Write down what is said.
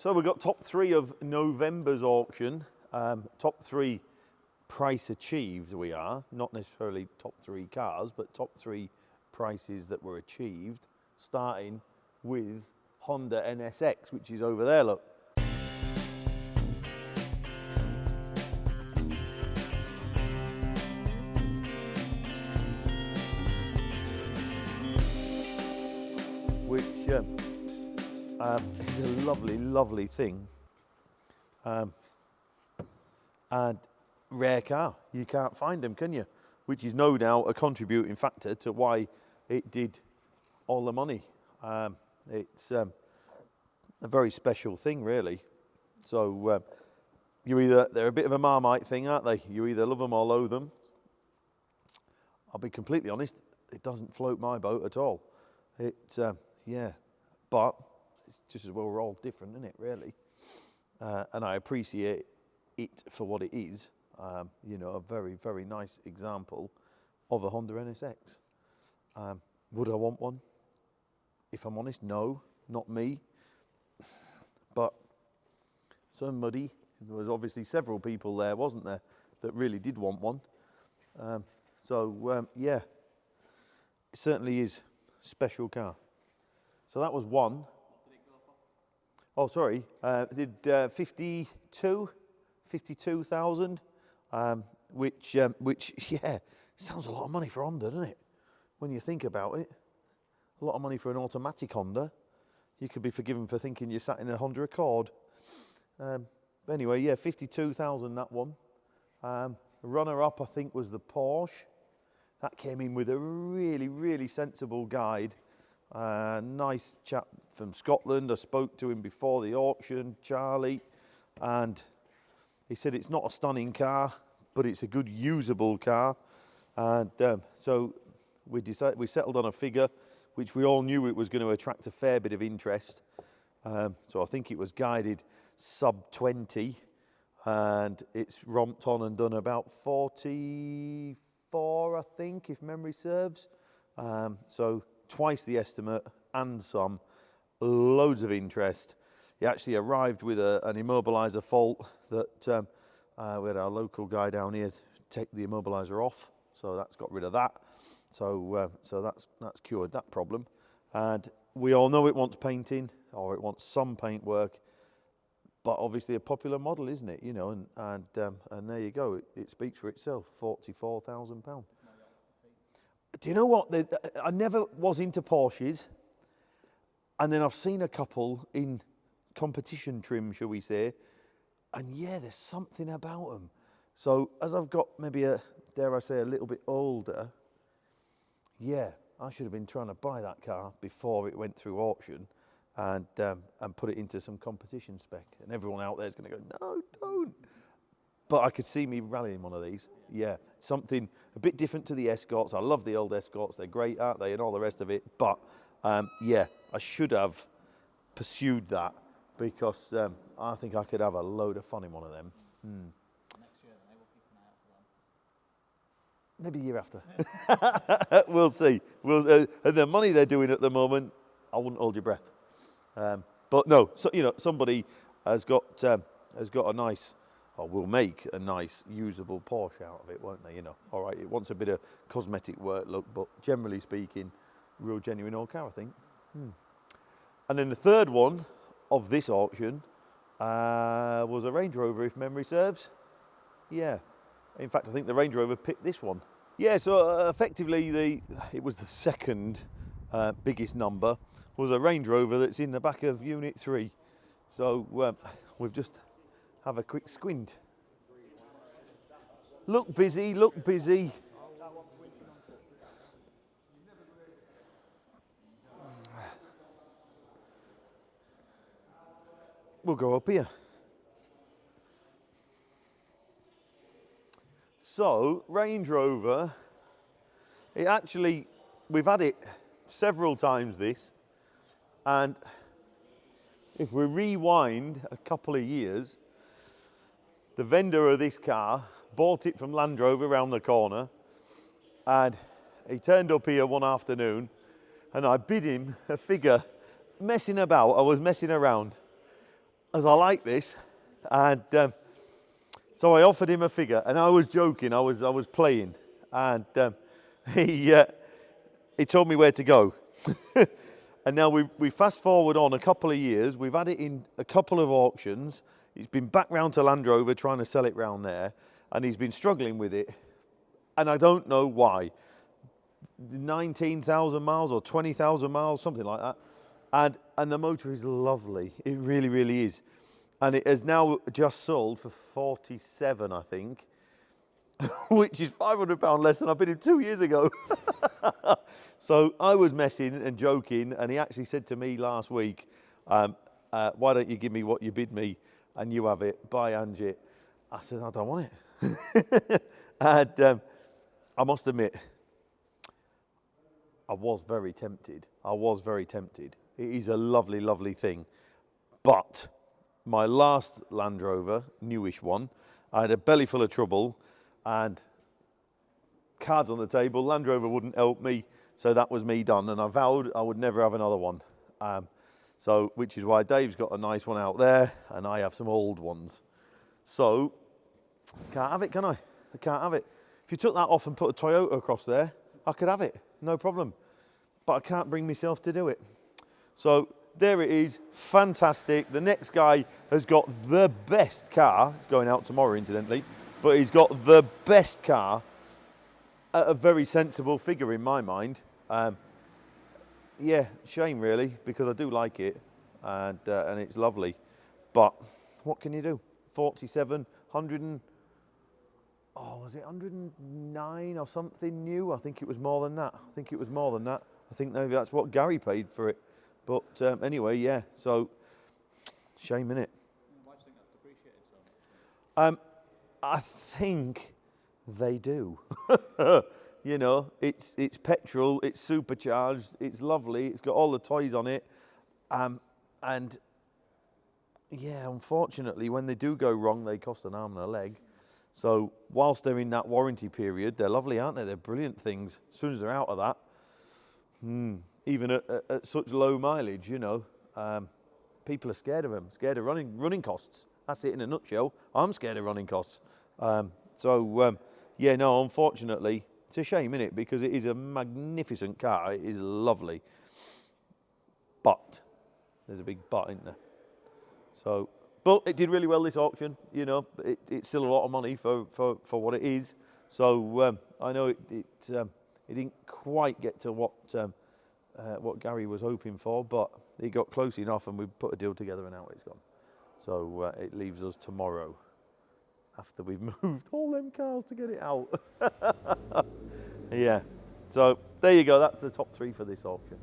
So we've got top three of November's auction. Top three price achieved we are, not necessarily top three cars, but top three prices that were achieved, starting with Honda NSX, which is over there, look. Which is a lovely, lovely thing. And rare car. You can't find them, can you? Which is no doubt a contributing factor to why it did all the money. It's a very special thing, really. So they're a bit of a Marmite thing, aren't they? You either love them or loathe them. I'll be completely honest, it doesn't float my boat at all. Yeah, but it's just as well we're all different, isn't it, really? And I appreciate it for what it is. You know, a very, very nice example of a Honda NSX. Would I want one? If I'm honest, no, not me. But somebody, there was obviously several people there, wasn't there, that really did want one. Yeah, it certainly is a special car. So that was one. What did it go for? Oh, sorry, it did 52,000, which yeah, sounds a lot of money for Honda, doesn't it? When you think about it, a lot of money for an automatic Honda. You could be forgiven for thinking you sat in a Honda Accord. But anyway, yeah, 52,000 that one. Runner-up, I think, was the Porsche. That came in with a really, really sensible guide. Nice chap from Scotland. I spoke to him before the auction, Charlie, and he said it's not a stunning car, but it's a good usable car. And so we settled on a figure which we all knew it was going to attract a fair bit of interest. So I think it was guided sub 20, and it's romped on and done about 44, I think, if memory serves. So twice the estimate and some, loads of interest. He actually arrived with an immobiliser fault that we had our local guy down here take the immobiliser off, so that's got rid of that. So that's cured that problem. And we all know it wants painting, or it wants some paint work, but obviously a popular model, isn't it? You know, and there you go. It speaks for itself. £44,000. Do you know what? I never was into Porsches, and then I've seen a couple in competition trim, shall we say, and yeah, there's something about them. So as I've got maybe dare I say, a little bit older, yeah, I should have been trying to buy that car before it went through auction and put it into some competition spec. And everyone out there is going to go, no, don't. But I could see me rallying one of these. Yeah, something a bit different to the Escorts. I love the old Escorts. They're great, aren't they? And all the rest of it. But yeah, I should have pursued that because I think I could have a load of fun in one of them. Next year, then, we'll keep an eye out for them. Maybe the year after. We'll see. And the money they're doing at the moment, I wouldn't hold your breath. But no, so, you know, somebody has got a nice, or will make a nice usable Porsche out of it, won't they? You know, all right, it wants a bit of cosmetic work, look, but generally speaking, real genuine old car, I think. And then the third one of this auction was a Range Rover, if memory serves. Yeah, in fact, I think the Range Rover picked this one. Yeah, so effectively, it was the second biggest number, was a Range Rover that's in the back of Unit 3. So we've just have a quick squint. Look busy, look busy. We'll go up here. So, Range Rover, we've had it several times this, and if we rewind a couple of years, the vendor of this car bought it from Land Rover around the corner, and he turned up here one afternoon, and I bid him a figure messing about. I was messing around, as I like this, and so I offered him a figure, and I was joking, I was playing, and he told me where to go. And now we fast forward on a couple of years, we've had it in a couple of auctions, it's been back round to Land Rover trying to sell it round there, and he's been struggling with it, and I don't know why. 19,000 miles or 20,000 miles, something like that, and the motor is lovely, it really, really is. And it has now just sold for 47, I think, which is £500 less than I bid him 2 years ago. So I was messing and joking, and he actually said to me last week, why don't you give me what you bid me and you have it, buy Angie. I said, I don't want it. And I must admit, I was very tempted. It is a lovely, lovely thing. But my last Land Rover, newish one, I had a belly full of trouble and cards on the table. Land Rover wouldn't help me, so that was me done. And I vowed I would never have another one. So, which is why Dave's got a nice one out there, and I have some old ones. So, can't have it, can I? I can't have it. If you took that off and put a Toyota across there, I could have it, no problem. But I can't bring myself to do it. So, there it is, fantastic. The next guy has got the best car. He's going out tomorrow, incidentally, but he's got the best car at a very sensible figure in my mind. Yeah, shame really, because I do like it, and it's lovely. But what can you do? 47, 100 and, was it 109 or something new? I think it was more than that. I think maybe that's what Gary paid for it. But anyway, yeah, so shame, innit? Why do you think that's depreciated so much? I think they do. You know, it's petrol, it's supercharged, it's lovely, it's got all the toys on it. And yeah, unfortunately, when they do go wrong, they cost an arm and a leg. So whilst they're in that warranty period, they're lovely, aren't they? They're brilliant things. As soon as they're out of that, even at such low mileage, you know, people are scared of them, scared of running costs. That's it in a nutshell. I'm scared of running costs. Yeah, no, unfortunately, it's a shame, isn't it? Because it is a magnificent car. It is lovely. But there's a big but, isn't there? So, but it did really well this auction. You know, it's still a lot of money for what it is. So I know it didn't quite get to what Gary was hoping for, but he got close enough, and we put a deal together, and out it's gone. So it leaves us tomorrow, after we've moved all them cars to get it out. Yeah, so there you go, that's the top 3 for this auction.